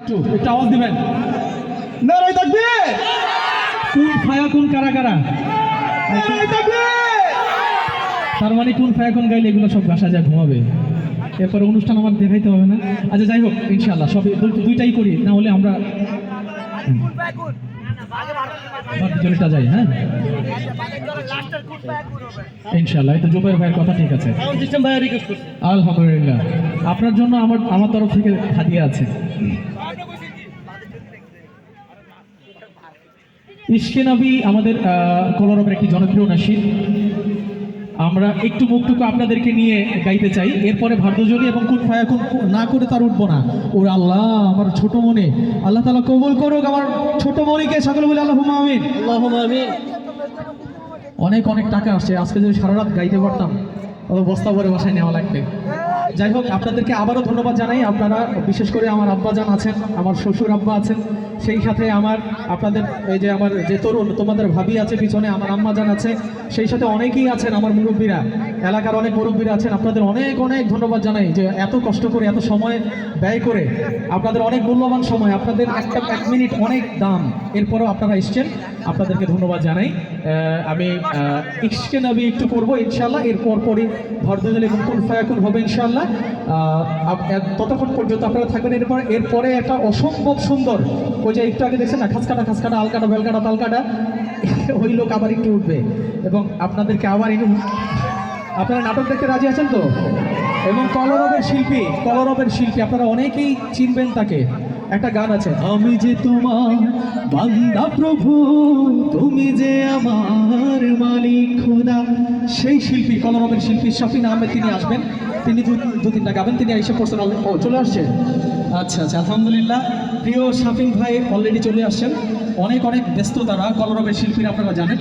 একটু আওয়াজ দিবেন। নারাই তাকবীর, কুন ফায়াকুন কারা কারা? নারাই তাকবীর। তার মানে কুন ফায়াকুন গাইলে এগুলো সব বাসা যায় ঘুমাবে। এরপরে অনুষ্ঠান আমার দেখাইতে হবে না। আচ্ছা যাই হোক, ইনশাআল্লাহ সব দুইটাই করি, না হলে আমরা চলেটা যাই। হ্যাঁ ইনশাআল্লাহ। এই তো জুবাইর ভাইয়ের কথা ঠিক আছে। আলহামদুলিল্লাহ, আপনার জন্য আমার তরফ থেকে হাদিয়া আছে। ইশকে নবী আমাদের কলরবের একটি জনপ্রিয় নাশিদ। আমরা একটু মুখটুকু আপনাদেরকে নিয়ে গাইতে চাই, এরপরে ভার্দজনী এবং কুন ফায়াকুন না করে তার উঠবো না। ওর আল্লাহ, আমার ছোট মনে আল্লাহ তাআলা কবুল করুক আমার ছোট মনিকে। সকলে বলে আল্লাহুম্মা আমিন। আল্লাহুম্মা আমিন। অনেক অনেক টাকা আসছে, আজকে যদি সারা রাত গাইতে পারতাম তবে বস্তা ভরে বাসায় নেওয়া লাগবে। যাই হোক, আপনাদেরকে আবারও ধন্যবাদ জানাই। আপনারা বিশেষ করে আমার আব্বাজান আছেন, আমার শ্বশুর আব্বা আছেন, সেই সাথে আপনাদের এই যে আমার যে তরুণ তোমাদের ভাবি আছে পিছনে, আমার আম্মাজান আছে, সেই সাথে অনেকেই আছেন আমার মুরব্বীরা, এলাকার অনেক মুরব্বীরা আছেন। আপনাদের অনেক অনেক ধন্যবাদ জানাই যে এত কষ্ট করে এত সময় ব্যয় করে, আপনাদের অনেক মূল্যবান সময়, আপনাদের এক মিনিট অনেক দাম, এরপরেও আপনারা এসছেন, আপনাদেরকে ধন্যবাদ জানাই। আমি ইশকে নবী একটু করবো ইনশাআল্লাহ, এরপর পরই ভার্দজনী এবং কুন ফায়াকুন হবে ইনশাআল্লাহ। ততক্ষণ পর্যন্ত আপনারা থাকবেন। এরপরে একটা অসম্ভব সুন্দর, ওই যে একটু আগে দেখছেন না, খাসকাটা আলকাটা বেলকাটা তালকাটা, ওই লোক আবার একটু উঠবে এবং আপনাদেরকে আবার আপনারা নাটক দেখতে রাজি আছেন তো? এবং কলরবের শিল্পী আপনারা অনেকেই চিনবেন তাকে। একটা গান আছে, আমি যে তোমার বান্দা প্রভু, তুমি যে আমার মালিক খোদা। সেই শিল্পী, কলরবের শিল্পী শাফিন আহমেদ, তিনি আসবেন, তিনি দু তিনটা গাবেন। তিনি এসে পড়ছেন, ও চলে আসছে। আচ্ছা আলহামদুলিল্লাহ। প্রিয় শাফিন ভাই অলরেডি চলে আসছেন। অনেক অনেক ব্যস্ত তারা, কলরবের শিল্পীরা, আপনারা জানেন।